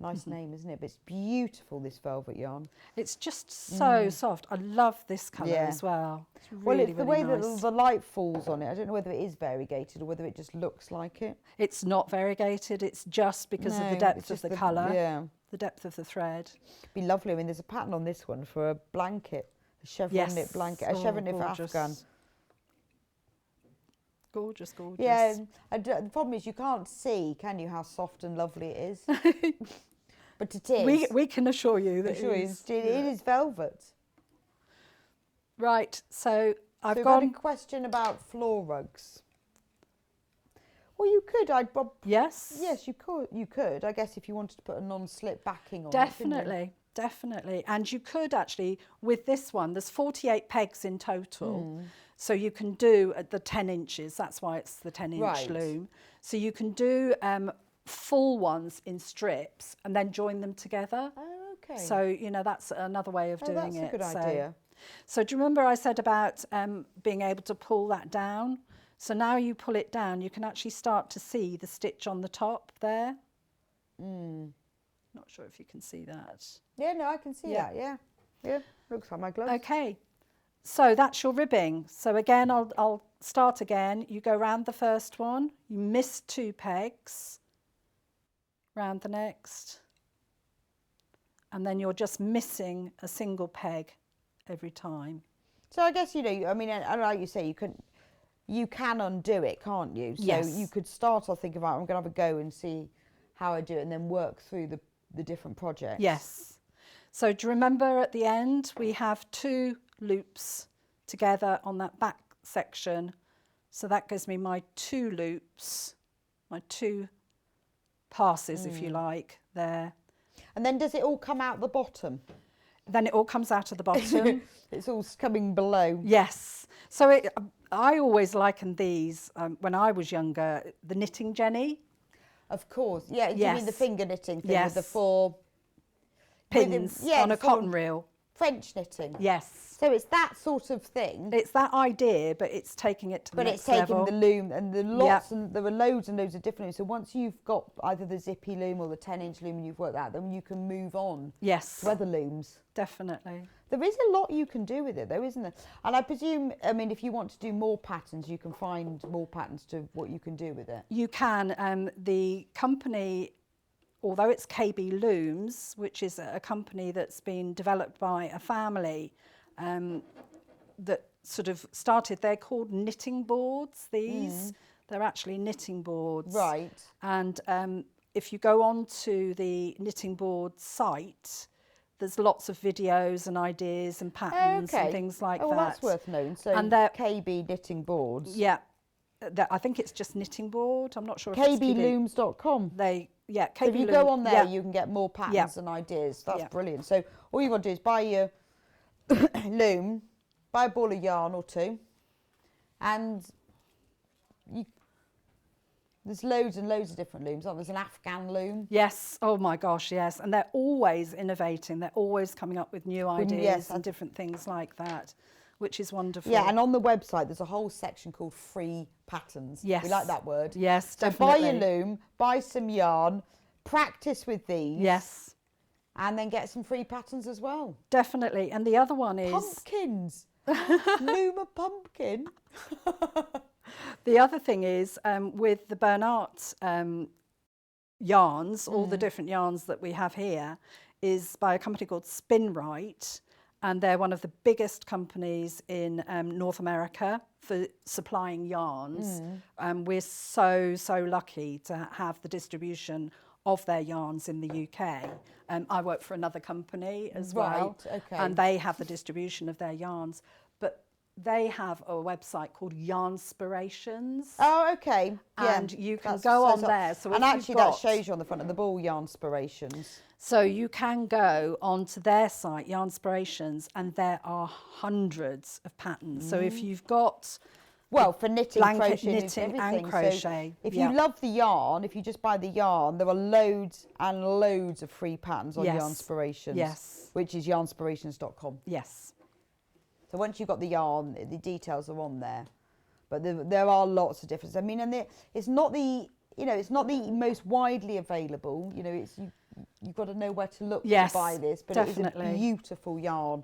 Nice name, isn't it? But it's beautiful, this velvet yarn.
It's just so soft. I love this colour as well. It's really,
well, it's the way
nice.
that the light falls on it. I don't know whether it is variegated or whether it just looks like it.
It's not variegated. It's just because of the depth of the colour.
Yeah.
The depth of the thread.
It'd be lovely. I mean, there's a pattern on this one for a blanket, a chevron knit blanket, a chevron knit for Afghan.
Gorgeous, gorgeous.
Yeah, the problem is you can't see, can you, how soft and lovely it is? But it is.
We can assure you that
it is velvet.
Right, so I've
so
got
a question about floor rugs. Well, you could.
Yes.
Yes, you could. You could. I guess if you wanted to put a non-slip backing on.
Definitely. Definitely. And you could actually, with this one, there's 48 pegs in total. So you can do at the 10 inches, that's why it's the 10-inch
Right.
loom. So you can do full ones in strips and then join them together.
Oh, okay.
So, you know, that's another way of doing it.
That's a good
So-
idea.
So do you remember I said about being able to pull that down? So now you pull it down, you can actually start to see the stitch on the top there. Not sure if you can see that.
Yeah, no, I can see
Yeah.
that. Yeah, yeah. Looks like my gloves.
Okay, so that's your ribbing. So again, I'll start again. You go round the first one, you miss 2 pegs, round the next, and then you're just missing a single peg every time.
So I guess, you know, I mean, and like you say, you can undo it, can't you? So
Yes.
you could start off thinking about, I'm going to have a go and see how I do it, and then work through the different projects.
Yes. So do you remember at the end we have 2 loops together on that back section? So that gives me my 2 loops, my 2 passes, if you like, there.
And then does it all come out the bottom?
Then it all comes out of the bottom.
It's all coming below.
Yes. So I always likened these, when I was younger, the knitting jenny.
Of course. Yeah, you mean the
Yes.
finger knitting thing with the
Yes.
4
Pins on
the
a
4
cotton reel.
French knitting.
Yes.
So it's that sort of thing.
It's that idea, but it's taking it to the
But
next
it's taking
level.
the loom and the lots,
Yep.
and there are loads and loads of different looms. So once you've got either the zippy loom or the 10-inch loom and you've worked that out, then you can move on
Yes,
to other looms.
definitely.
There is a lot you can do with it though, isn't there? And I presume, I mean, if you want to do more patterns, you can find more patterns to what you can do with it.
You can. The company, although it's KB Looms, which is a company that's been developed by a family that sort of started, they're called knitting boards, these. They're actually knitting boards.
Right.
And if you go onto the knitting board site, there's lots of videos and ideas and patterns and things like
well,
that.
that's worth knowing. So
And they're-
KB knitting boards.
Yeah, I think it's just knitting board. I'm not sure if it's
KBlooms.com.
KB
So if you
Loom,
go on there,
yeah.
you can get more patterns
Yeah.
and ideas. That's
Yeah.
brilliant. So all you've got to do is buy your loom, buy a ball of yarn or 2, and there's loads and loads of different looms. There's an Afghan loom.
Yes, oh my gosh, yes. And they're always innovating. They're always coming up with new ideas
yes,
and different things like that, which is wonderful.
Yeah, and on the website, there's a whole section called free patterns.
Yes.
We like that word.
Yes,
So
definitely.
buy your loom, buy some yarn, practice with these.
Yes,
And then get some free patterns as well.
definitely. And the other one is...
Pumpkins. Loom a pumpkin.
The other thing is with the Bernat yarns, all the different yarns that we have here, is by a company called Spin Right, and they're one of the biggest companies in North America for supplying yarns. We're so lucky to have the distribution of their yarns in the UK. I work for another company as well,
Right, okay.
and they have the distribution of their yarns. But they have a website called Yarnspirations.
Oh, okay. Yeah,
And you can
that's
go on there. So
and
if you've
actually, that
got-
shows you on the front of the ball Yarnspirations.
So you can go onto their site, Yarnspirations, and there are hundreds of patterns. So if you've got...
Well, for knitting,
Blanket
crochet,
knitting and
everything.
crochet,
So if
yeah.
you love the yarn, if you just buy the yarn, there are loads and loads of free patterns on
Yes.
Yarnspirations.
Yes.
Which is yarnspirations.com.
Yes.
So once you've got the yarn, the details are on there. But there are lots of differences. I mean, and it's not the, it's not the most widely available. You've got to know where to look
Yes,
to buy this. But
definitely.
it is a beautiful yarn.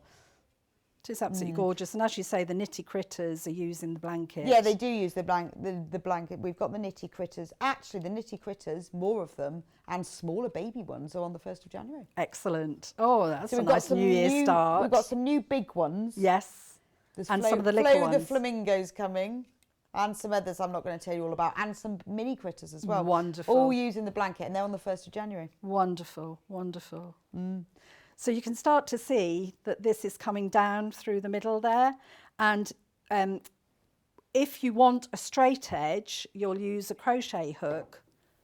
It is absolutely gorgeous. And as you say, the Knitty Critters are using the blanket.
Yeah, they do use the blanket. We've got the Knitty Critters. Actually, the Knitty Critters, more of them, and smaller baby ones are on the 1st of January.
Excellent. Oh, that's
So
a
we've got
nice
some
New Year start.
We've got some new big ones.
Yes.
There's
and
Flo,
some of the little
Flo
ones.
the Flamingo's coming. And some others I'm not going to tell you all about. And some mini critters as well.
Wonderful.
All using the blanket. And they're on the 1st of January.
Wonderful, wonderful. So you can start to see that this is coming down through the middle there. And if you want a straight edge, you'll use a crochet hook.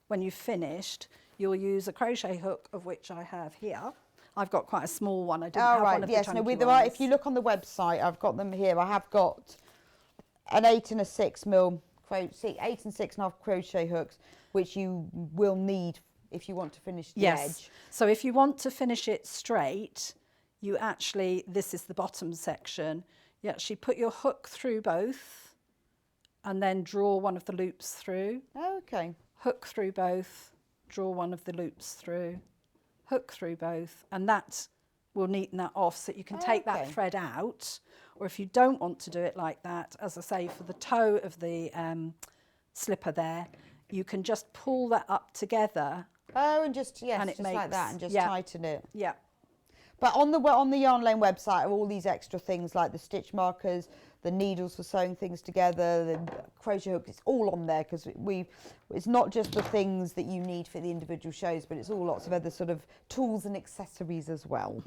When you've finished, you'll use a crochet hook, of which I have here. I've got quite a small one. I didn't
Oh,
have
right,
one of
yes,
the
no,
chunky
if
ones.
you look on the website, I've got them here. I have got an 8 and a 6 mil, 8 and 6.5 crochet hooks, which you will need if you want to finish the edge.
So if you want to finish it straight, you actually, this is the bottom section, you actually put your hook through both and then draw one of the loops through.
Oh, okay.
Hook through both, draw one of the loops through, hook through both, and that will neaten that off so you can take that thread out. Or if you don't want to do it like that, as I say, for the toe of the slipper there, you can just pull that up together.
Oh, and just, yes,
and it
just
makes,
like that, and just tighten it.
Yeah.
But on the Yarn Lane website are all these extra things like the stitch markers, the needles for sewing things together, the crochet hooks. It's all on there because it's not just the things that you need for the individual shows, but it's all lots of other sort of tools and accessories as well.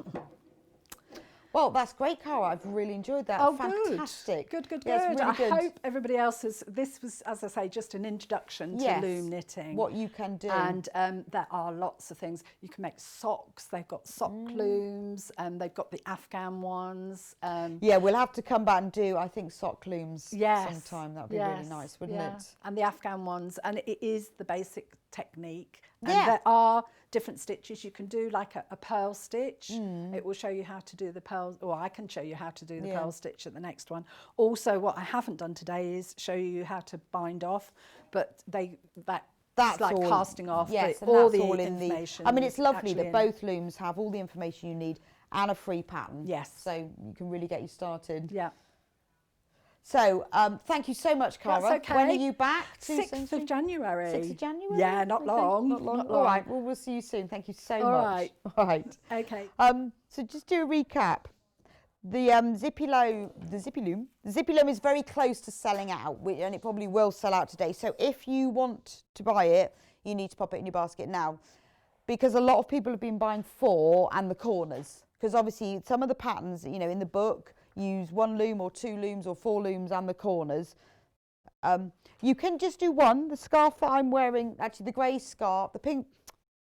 Well, that's great, Cara. I've really enjoyed that.
Oh,
fantastic.
Good.
Yeah, it's really good.
I hope everybody else has. This was, as I say, just an introduction to loom knitting.
What you can do.
And there are lots of things. You can make socks. They've got sock looms, and they've got the Afghan ones.
Yeah, we'll have to come back and do, I think, sock looms sometime. That would be really nice, wouldn't it?
And the Afghan ones, and it is the basic technique. And there are different stitches you can do, like a purl stitch. It will show you how to do the pearl, or I can show you how to do the purl stitch at the next one. Also, what I haven't done today is show you how to bind off, but that's like
all,
casting off.
Yes, and
all
that's
the
all in
information.
I mean, it's lovely that both looms have all the information you need and a free pattern.
Yes.
So you can really get you started.
Yeah.
So thank you so much, Cara.
That's okay.
When are you back?
6th of January.
6th of January?
Yeah, not long.
Not long. All right, well, we'll see you soon. Thank you so much.
Right.
All right.
Okay.
So just do a recap. The Zippy Loom is very close to selling out, and it probably will sell out today. So if you want to buy it, you need to pop it in your basket now, because a lot of people have been buying 4 and the corners, because obviously some of the patterns, you know, in the book, use 1 loom or 2 looms or 4 looms and the corners. You can just do 1. The scarf that I'm wearing, actually the grey scarf, the pink,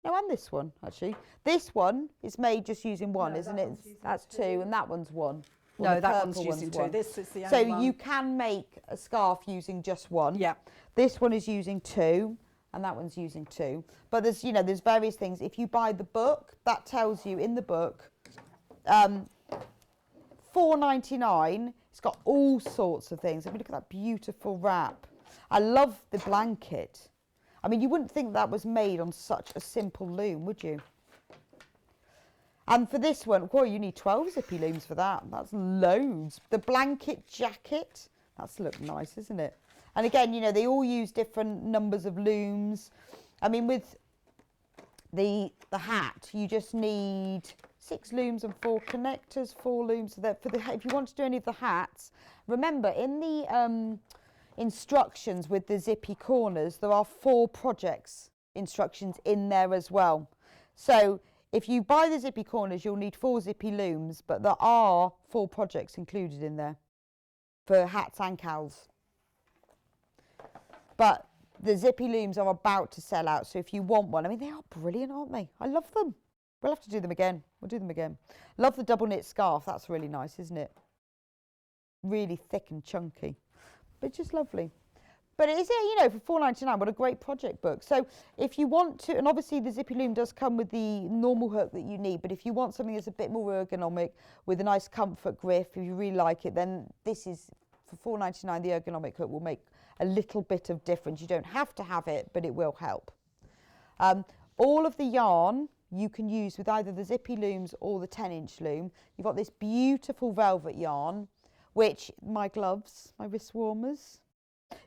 no, and this one, actually. This one is made just using 1, isn't it? That's 2, and that one's 1.
No, that one's using 2.
1.
This is the
so
only one.
you can make a scarf using just 1.
Yeah.
This one is using 2, and that one's using 2. But there's, you know, there's various things. If you buy the book, that tells you in the book, $4.99. It's got all sorts of things. I mean, look at that beautiful wrap. I love the blanket. I mean, you wouldn't think that was made on such a simple loom, would you? And for this one, well, you need 12 zippy looms for that. That's loads. The blanket jacket, that's look nice, isn't it? And again, you know, they all use different numbers of looms. I mean, with the hat, you just need 6 looms and 4 connectors, 4 looms. So that if you want to do any of the hats, remember in the instructions with the zippy corners, there are 4 projects instructions in there as well. So if you buy the zippy corners, you'll need 4 zippy looms, but there are 4 projects included in there for hats and cows. But the zippy looms are about to sell out, so if you want one, I mean, they are brilliant, aren't they? I love them. We'll have to do them again. We'll do them again. Love the double knit scarf. That's really nice, isn't it? Really thick and chunky, but just lovely. But it is, you know, for $4.99, what a great project book. So if you want to, and obviously the zippy loom does come with the normal hook that you need, but if you want something that's a bit more ergonomic with a nice comfort grip, if you really like it, then this is, for $4.99, the ergonomic hook will make a little bit of difference. You don't have to have it, but it will help. All of the yarn you can use with either the zippy looms or the 10-inch loom. You've got this beautiful velvet yarn, which my gloves, my wrist warmers,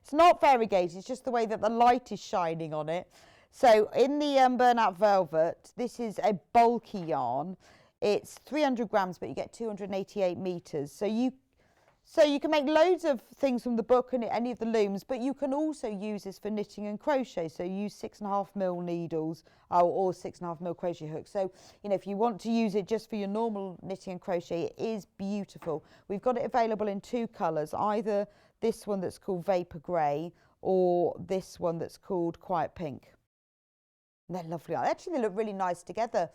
it's not variegated, it's just the way that the light is shining on it. So in the burnout velvet, this is a bulky yarn. It's 300 grams, but you get 288 meters. So you can make loads of things from the book and any of the looms, but you can also use this for knitting and crochet. So use 6.5mm needles or 6.5mm crochet hooks. So, you know, if you want to use it just for your normal knitting and crochet, it is beautiful. We've got it available in 2 colours, either this one that's called Vapor Grey or this one that's called Quiet Pink. And they're lovely. Actually, they look really nice together.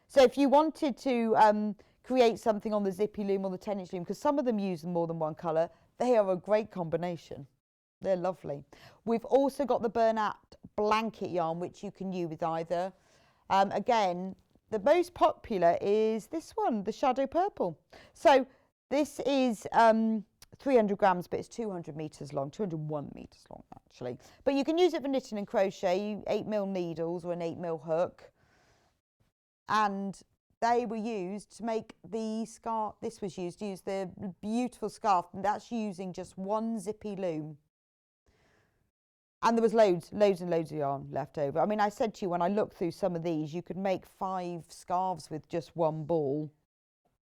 So if you wanted to create something on the zippy loom or the 10-inch loom, because some of them use more than one colour, they are a great combination. They're lovely. We've also got the burnout blanket yarn, which you can use with either. Again, the most popular is this one, the shadow purple. So this is 300 grams, but it's 200 metres long, 201 metres long actually. But you can use it for knitting and crochet, 8mm needles or an 8mm hook. And they were used to make the scarf. This was used to use the beautiful scarf, and that's using just one zippy loom. And there was loads and loads of yarn left over. I mean, I said to you when I looked through some of these, you could make 5 scarves with just one ball.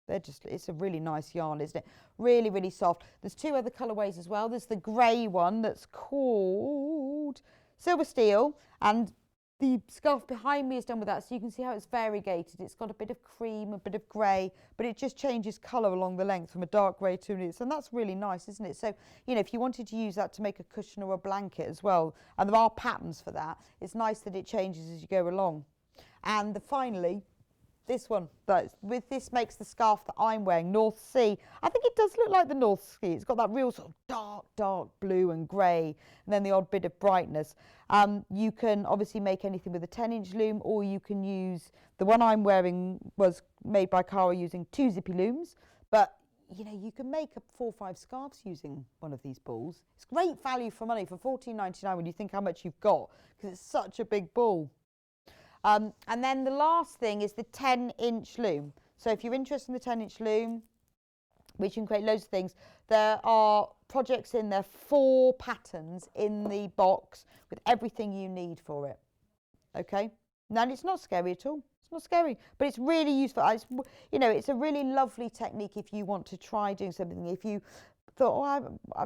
They're just, it's a really nice yarn, isn't it? Really, really soft. There's 2 other colourways as well. There's the grey one that's called Silver Steel, and the scarf behind me is done with that, so you can see how it's variegated. It's got a bit of cream, a bit of grey, but it just changes colour along the length from a dark grey to an, and that's really nice, isn't it? So, you know, if you wanted to use that to make a cushion or a blanket as well, and there are patterns for that, it's nice that it changes as you go along. And finally, this one, with this makes the scarf that I'm wearing, North Sea. I think it does look like the North Sea. It's got that real sort of dark blue and grey, and then the odd bit of brightness. You can obviously make anything with a 10-inch loom, or you can use, the one I'm wearing was made by Cara using 2 zippy looms, but you know, you can make 4 or 5 scarves using one of these balls. It's great value for money for $14.99 when you think how much you've got, because it's such a big ball. And then the last thing is the 10-inch loom. So if you're interested in the 10-inch loom, which you can create loads of things, there are projects in there, 4 patterns in the box with everything you need for it. Okay? Now, it's not scary at all. It's not scary, but it's really useful. It's, you know, it's a really lovely technique if you want to try doing something. If you thought, oh, I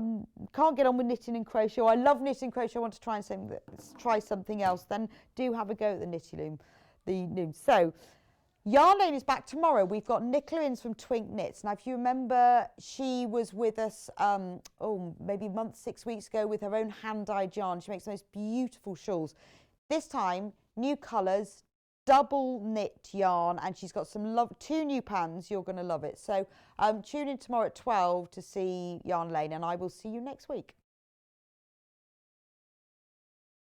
can't get on with knitting and crochet, or I love knitting and crochet, I want to try something else, then do have a go at the Knitty Loom. So, Yarn Lane is back tomorrow. We've got Nicola Innes from Twink Knits. Now, if you remember, she was with us, maybe a month, 6 weeks ago with her own hand-dyed yarn. She makes the most beautiful shawls. This time, new colours, double knit yarn, and she's got some 2 new pans. You're going to love it. So tune in tomorrow at 12 to see Yarn Lane, and I will see you next week.